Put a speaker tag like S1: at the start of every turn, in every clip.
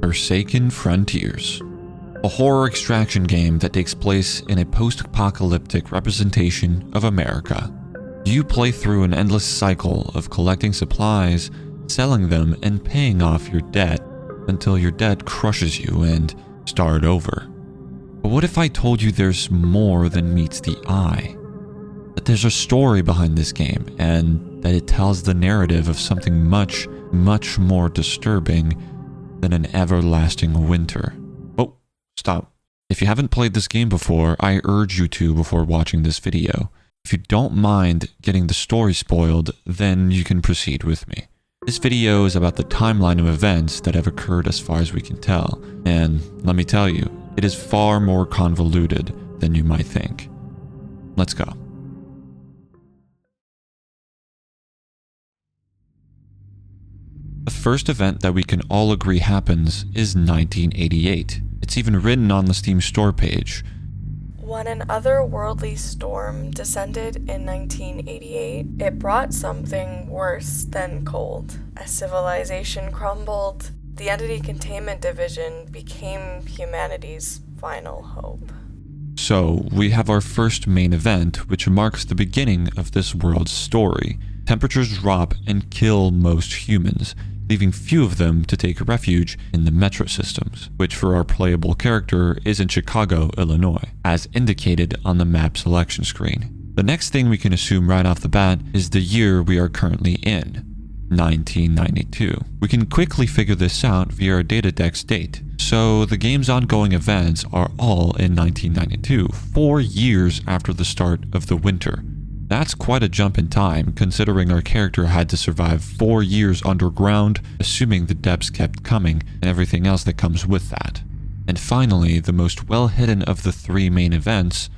S1: Forsaken Frontiers, a horror extraction game that takes place in a post-apocalyptic representation of America. You play through an endless cycle of collecting supplies, selling them, and paying off your debt until your debt crushes you and start over. But what if I told you there's more than meets the eye? That there's a story behind this game, and that it tells the narrative of something much, much more disturbing than an everlasting winter. Oh, stop. If you haven't played this game before, I urge you to before watching this video. If you don't mind getting the story spoiled, then you can proceed with me. This video is about the timeline of events that have occurred as far as we can tell, and let me tell you, it is far more convoluted than you might think. Let's go. The first event that we can all agree happens is 1988. It's even written on the Steam store page.
S2: When an otherworldly storm descended in 1988, it brought something worse than cold. As civilization crumbled, the Entity Containment Division became humanity's final hope.
S1: So, we have our first main event, which marks the beginning of this world's story. Temperatures drop and kill most humans, leaving few of them to take refuge in the metro systems, which for our playable character is in Chicago, Illinois, as indicated on the map selection screen. The next thing we can assume right off the bat is the year we are currently in, 1992. We can quickly figure this out via our data deck's date. So the game's ongoing events are all in 1992, 4 years after the start of the winter. That's quite a jump in time, considering our character had to survive 4 years underground, assuming the depths kept coming, and everything else that comes with that. And finally, the most well-hidden of the 3 main events,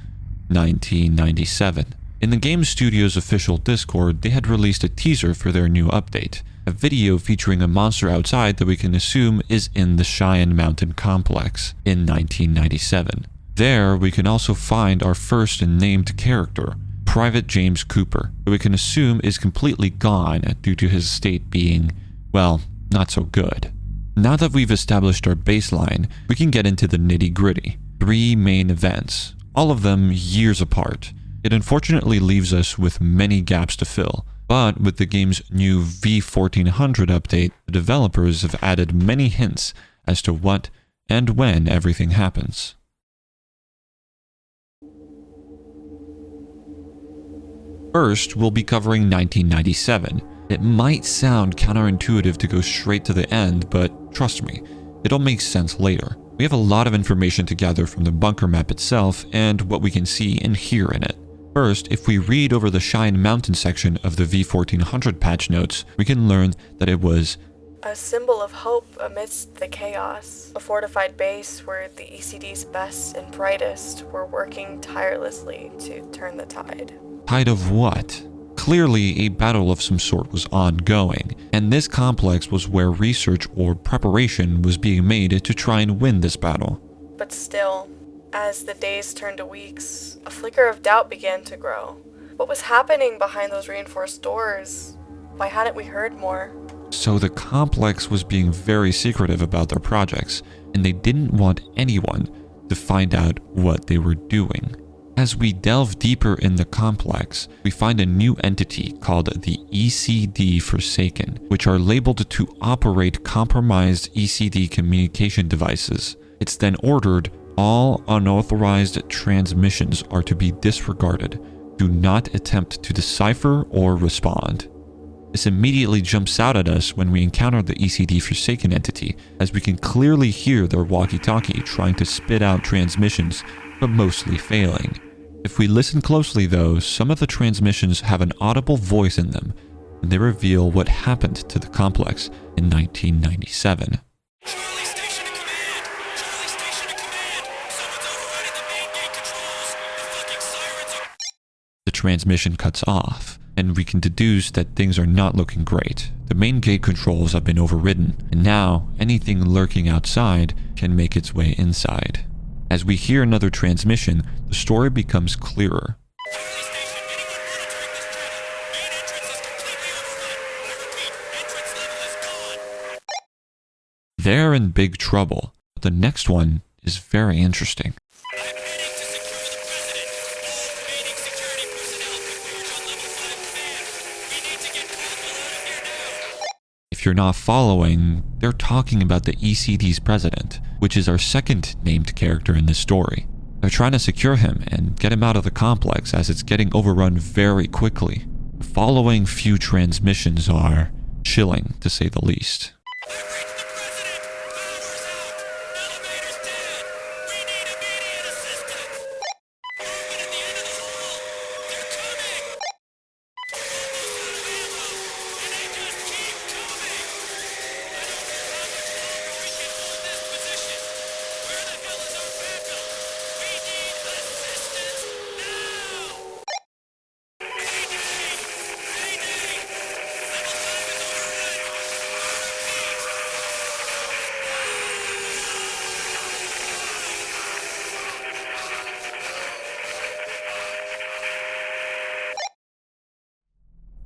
S1: 1997. In the game studio's official Discord, they had released a teaser for their new update, a video featuring a monster outside that we can assume is in the Cheyenne Mountain complex in 1997. There, we can also find our first named character, Private James Cooper, who we can assume is completely gone due to his state being, well, not so good. Now that we've established our baseline, we can get into the nitty-gritty. 3 main events, all of them years apart. It unfortunately leaves us with many gaps to fill, but with the game's new v1400 update, the developers have added many hints as to what and when everything happens. First, we'll be covering 1997. It might sound counterintuitive to go straight to the end, but trust me, it'll make sense later. We have a lot of information to gather from the bunker map itself and what we can see and hear in it. First, if we read over the Cheyenne Mountain section of the v1400 patch notes, we can learn that it was
S2: a symbol of hope amidst the chaos, a fortified base where the ECD's best and brightest were working tirelessly to turn the tide.
S1: Tide of what? Clearly, a battle of some sort was ongoing, and this complex was where research or preparation was being made to try and win this battle.
S2: But still, as the days turned to weeks, a flicker of doubt began to grow. What was happening behind those reinforced doors? Why hadn't we heard more?
S1: So the complex was being very secretive about their projects, and they didn't want anyone to find out what they were doing. As we delve deeper in the complex, we find a new entity called the ECD Forsaken, which are labeled to operate compromised ECD communication devices. It's then ordered all unauthorized transmissions are to be disregarded. Do not attempt to decipher or respond. This immediately jumps out at us when we encounter the ECD Forsaken entity, as we can clearly hear their walkie-talkie trying to spit out transmissions, but mostly failing. If we listen closely though, some of the transmissions have an audible voice in them, and they reveal what happened to the complex in 1997. The transmission cuts off, and we can deduce that things are not looking great. The main gate controls have been overridden, and now anything lurking outside can make its way inside. As we hear another transmission, the story becomes clearer. They're in big trouble. The next one is very interesting. If you're not following, they're talking about the ECD's president, which is our second named character in this story. They're trying to secure him and get him out of the complex as it's getting overrun very quickly. The following few transmissions are chilling, to say the least.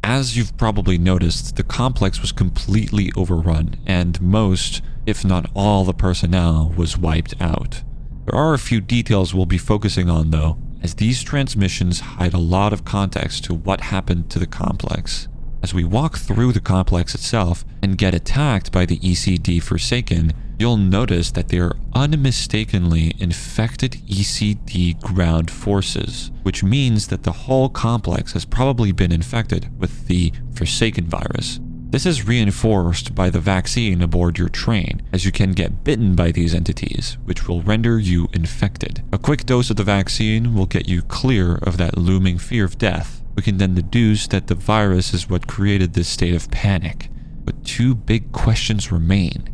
S1: As you've probably noticed, the complex was completely overrun, and most, if not all, the personnel was wiped out. There are a few details we'll be focusing on though, as these transmissions hide a lot of context to what happened to the complex. As we walk through the complex itself and get attacked by the ECD Forsaken, you'll notice that they are unmistakably infected ECD ground forces, which means that the whole complex has probably been infected with the Forsaken virus. This is reinforced by the vaccine aboard your train, as you can get bitten by these entities, which will render you infected. A quick dose of the vaccine will get you clear of that looming fear of death. We can then deduce that the virus is what created this state of panic. But two big questions remain.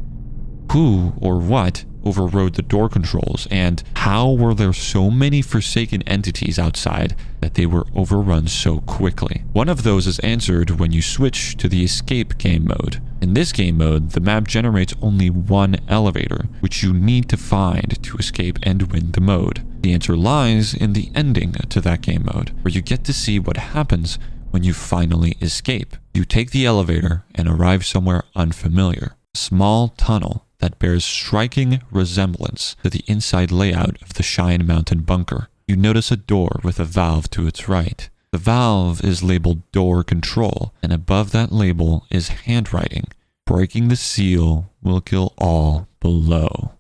S1: Who or what overrode the door controls, and how were there so many Forsaken entities outside that they were overrun so quickly? One of those is answered when you switch to the escape game mode. In this game mode, the map generates only one elevator, which you need to find to escape and win the mode. The answer lies in the ending to that game mode, where you get to see what happens when you finally escape. You take the elevator and arrive somewhere unfamiliar. A small tunnel that bears striking resemblance to the inside layout of the Cheyenne Mountain bunker. You notice a door with a valve to its right. The valve is labeled Door Control, and above that label is handwriting. Breaking the seal will kill all below.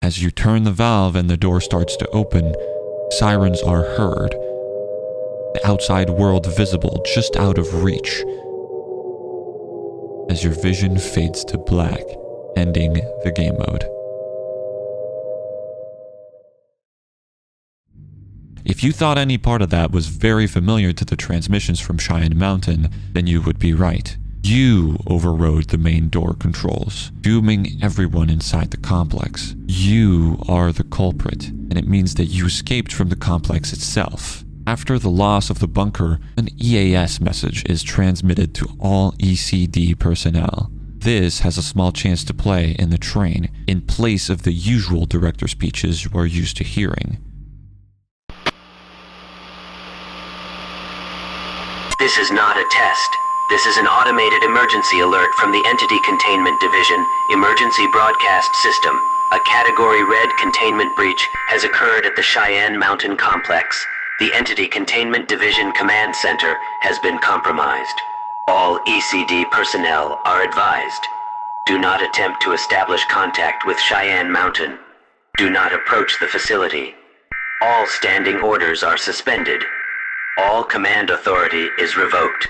S1: As you turn the valve and the door starts to open, sirens are heard. The outside world visible just out of reach. As your vision fades to black, ending the game mode. If you thought any part of that was very familiar to the transmissions from Cheyenne Mountain, then you would be right. You overrode the main door controls, dooming everyone inside the complex. You are the culprit, and it means that you escaped from the complex itself. After the loss of the bunker, an EAS message is transmitted to all ECD personnel. This has a small chance to play in the train, in place of the usual director speeches you are used to hearing.
S3: This is not a test. This is an automated emergency alert from the Entity Containment Division Emergency Broadcast System. A Category Red containment breach has occurred at the Cheyenne Mountain Complex. The Entity Containment Division Command Center has been compromised. All ECD personnel are advised. Do not attempt to establish contact with Cheyenne Mountain. Do not approach the facility. All standing orders are suspended. All command authority is revoked.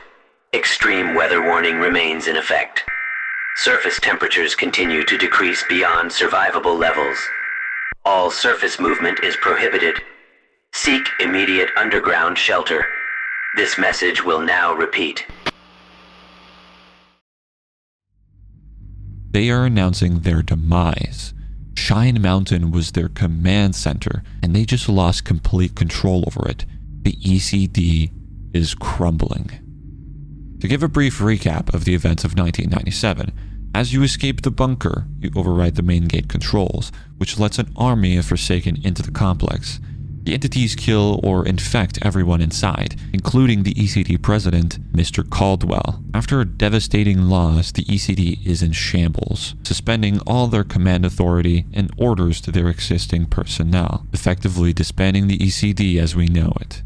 S3: Extreme weather warning remains in effect. Surface temperatures continue to decrease beyond survivable levels. All surface movement is prohibited. Seek immediate underground shelter. This message will now repeat.
S1: They are announcing their demise. Cheyenne Mountain was their command center, and they just lost complete control over it. The ECD is crumbling. To give a brief recap of the events of 1997, as you escape the bunker, you override the main gate controls, which lets an army of Forsaken into the complex. The entities kill or infect everyone inside, including the ECD president, Mr. Caldwell. After a devastating loss, the ECD is in shambles, suspending all their command authority and orders to their existing personnel, effectively disbanding the ECD as we know it.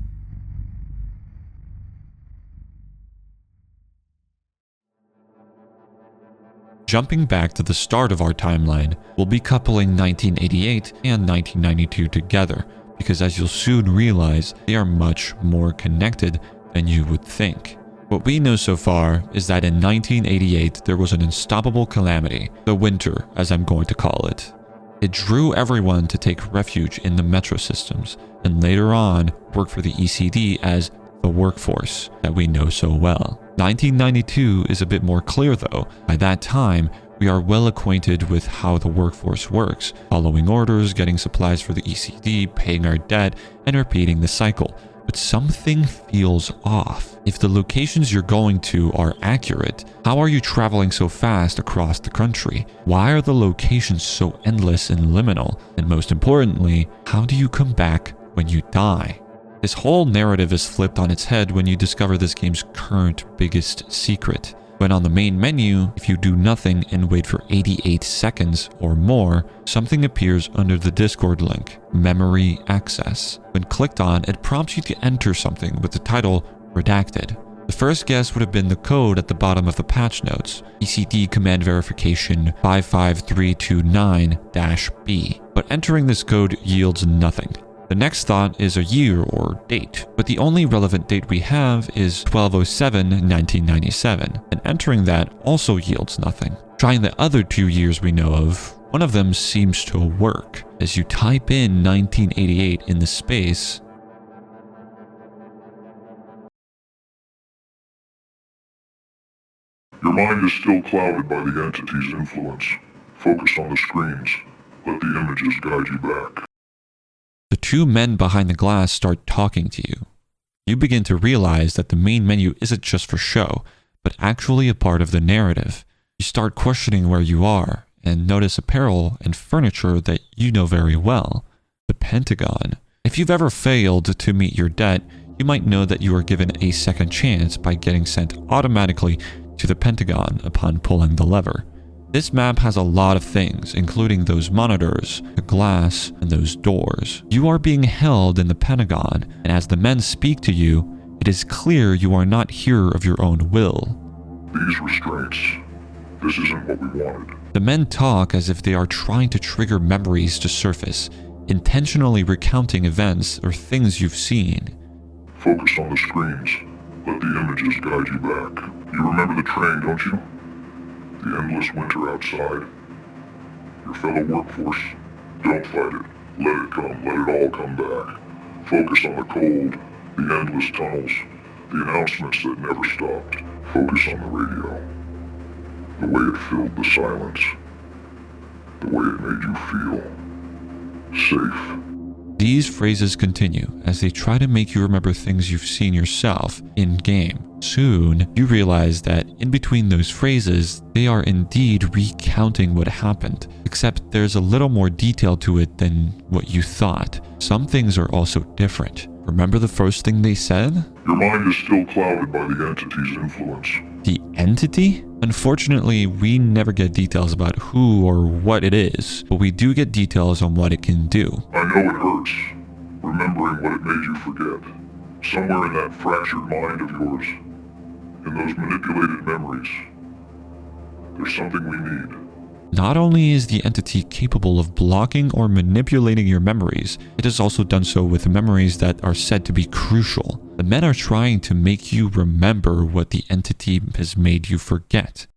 S1: Jumping back to the start of our timeline, we'll be coupling 1988 and 1992 together, because as you'll soon realize, they are much more connected than you would think. What we know so far is that in 1988 there was an unstoppable calamity, the winter as I'm going to call it. It drew everyone to take refuge in the metro systems, and later on work for the ECD as the workforce that we know so well. 1992 is a bit more clear though. By that time, we are well acquainted with how the workforce works, following orders, getting supplies for the ECD, paying our debt, and repeating the cycle. But something feels off. If the locations you're going to are accurate, how are you traveling so fast across the country? Why are the locations so endless and liminal? And most importantly, how do you come back when you die? This whole narrative is flipped on its head when you discover this game's current biggest secret. When on the main menu, if you do nothing and wait for 88 seconds or more, something appears under the Discord link, Memory Access. When clicked on, it prompts you to enter something with the title Redacted. The first guess would have been the code at the bottom of the patch notes, ECD command verification 55329-B, but entering this code yields nothing. The next thought is a year or date, but the only relevant date we have is 12/07/1997, and entering that also yields nothing. Trying the other 2 years we know of, one of them seems to work. As you type in 1988 in the space,
S4: your mind is still clouded by the entity's influence. Focus on the screens. Let the images guide you back.
S1: the two men behind the glass start talking to you. You begin to realize that the main menu isn't just for show, but actually a part of the narrative. You start questioning where you are, and notice apparel and furniture that you know very well. The Pentagon. If you've ever failed to meet your debt, you might know that you are given a second chance by getting sent automatically to the Pentagon upon pulling the lever. This map has a lot of things, including those monitors, the glass, and those doors. You are being held in the Pentagon, and as the men speak to you, it is clear you are not here of your own will.
S4: These restraints. This isn't what we wanted.
S1: The men talk as if they are trying to trigger memories to surface, intentionally recounting events or things you've seen.
S4: Focus on the screens. Let the images guide you back. You remember the train, don't you? The endless winter outside. Your fellow workforce. Don't fight it. Let it come. Let it all come back. Focus on the cold, the endless tunnels, the announcements that never stopped. Focus on the radio. The way it filled the silence. The way it made you feel safe.
S1: These phrases continue as they try to make you remember things you've seen yourself in-game. Soon, you realize that in between those phrases, they are indeed recounting what happened, except there's a little more detail to it than what you thought. Some things are also different. Remember the first thing they said?
S4: Your mind is still clouded by the entity's influence.
S1: The entity? Unfortunately, we never get details about who or what it is, but we do get details on what it can do.
S4: I know it hurts, remembering what it made you forget. Somewhere in that fractured mind of yours, in those manipulated memories, there's something we need.
S1: Not only is the entity capable of blocking or manipulating your memories, it has also done so with memories that are said to be crucial. The men are trying to make you remember what the entity has made you forget.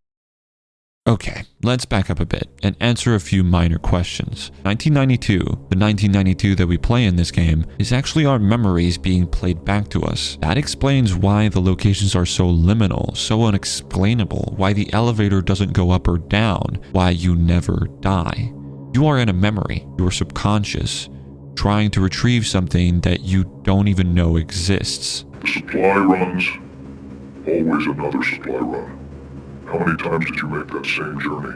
S1: Okay, let's back up a bit and answer a few minor questions. 1992, the 1992 that we play in this game, is actually our memories being played back to us. That explains why the locations are so liminal, so unexplainable, why the elevator doesn't go up or down, why you never die. You are in a memory, your subconscious, trying to retrieve something that you don't even know exists.
S4: The supply runs, always another supply run. How many times did you make that same journey?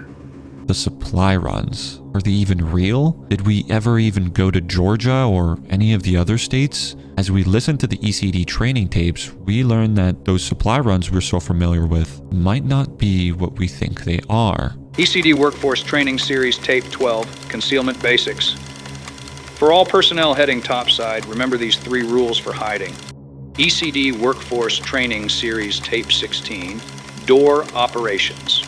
S1: The supply runs, are they even real? Did we ever even go to Georgia or any of the other states? As we listened to the ECD training tapes, we learned that those supply runs we're so familiar with might not be what we think they are.
S5: ECD Workforce Training Series Tape 12, Concealment Basics. For all personnel heading topside, remember these 3 rules for hiding. ECD Workforce Training Series Tape 16, Door Operations.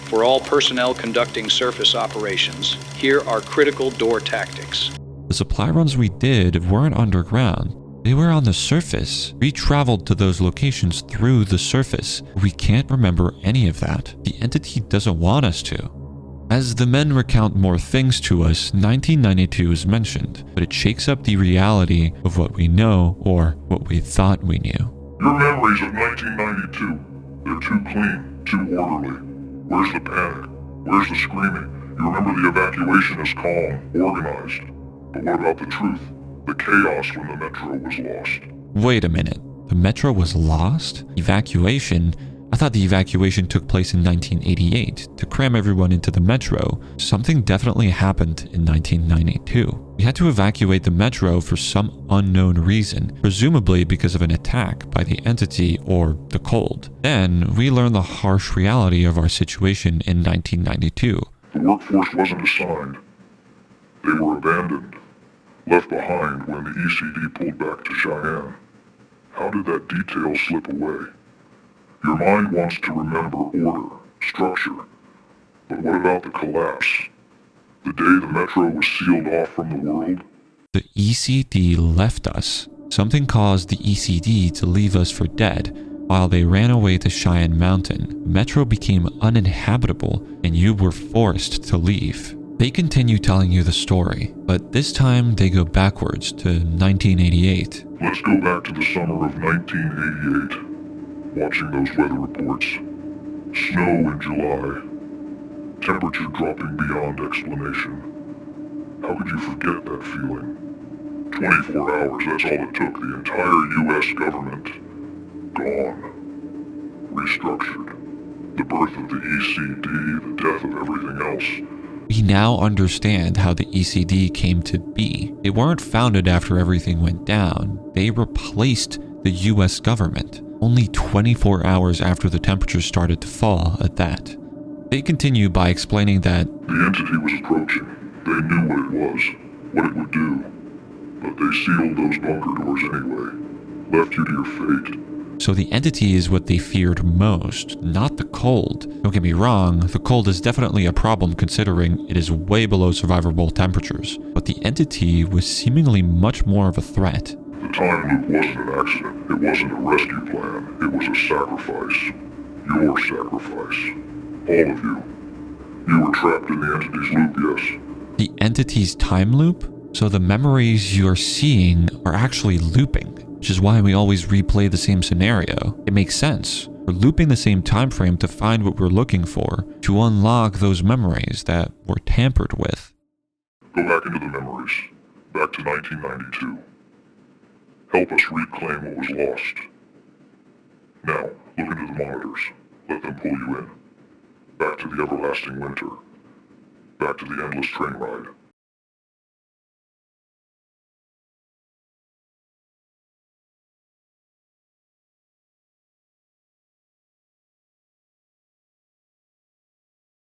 S5: For all personnel conducting surface operations, here are critical door tactics.
S1: The supply runs we did weren't underground. They were on the surface. We traveled to those locations through the surface. We can't remember any of that. The entity doesn't want us to. As the men recount more things to us, 1992 is mentioned, but it shakes up the reality of what we know or what we thought we knew.
S4: Your memories of 1992, they're too clean, too orderly. Where's the panic? Where's the screaming? You remember the evacuation as calm, organized. But what about the truth? The chaos when the metro was lost.
S1: Wait a minute. The metro was lost? Evacuation? I thought the evacuation took place in 1988 to cram everyone into the metro. Something definitely happened in 1992. We had to evacuate the metro for some unknown reason, presumably because of an attack by the entity or the cold. Then, we learned the harsh reality of our situation in 1992.
S4: The workforce wasn't assigned. They were abandoned, left behind when the ECD pulled back to Cheyenne. How did that detail slip away? Your mind wants to remember order, structure, but what about the collapse? The day the metro was sealed off from the world?
S1: The ECD left us. Something caused the ECD to leave us for dead. While they ran away to Cheyenne Mountain, metro became uninhabitable and you were forced to leave. They continue telling you the story, but this time they go backwards to 1988.
S4: Let's go back to the summer of 1988. Watching those weather reports. Snow in July. Temperature dropping beyond explanation. How could you forget that feeling? 24 hours, that's all it took. The entire US government. Gone. Restructured. The birth of the ECD, the death of everything else.
S1: We now understand how the ECD came to be. They weren't founded after everything went down. They replaced the US government. Only 24 hours after the temperature started to fall at that. They continue by explaining that
S4: the entity was approaching. They knew what it was, what it would do. But they sealed those bunker doors anyway. Left you to your fate.
S1: so the entity is what they feared most, not the cold. Don't get me wrong, the cold is definitely a problem considering it is way below survivable temperatures, but the entity was seemingly much more of a threat.
S4: The time loop wasn't an accident. It wasn't a rescue plan. It was a sacrifice. Your sacrifice. All of you. You were trapped in the entity's loop, yes.
S1: The entity's time loop? So the memories you're seeing are actually looping, which is why we always replay the same scenario. It makes sense. We're looping the same time frame to find what we're looking for, to unlock those memories that were tampered with.
S4: Go back into the memories. Back to 1992. Help us reclaim what was lost. Now, look into the monitors. Let them pull you in. Back to the everlasting winter. Back to the endless train ride.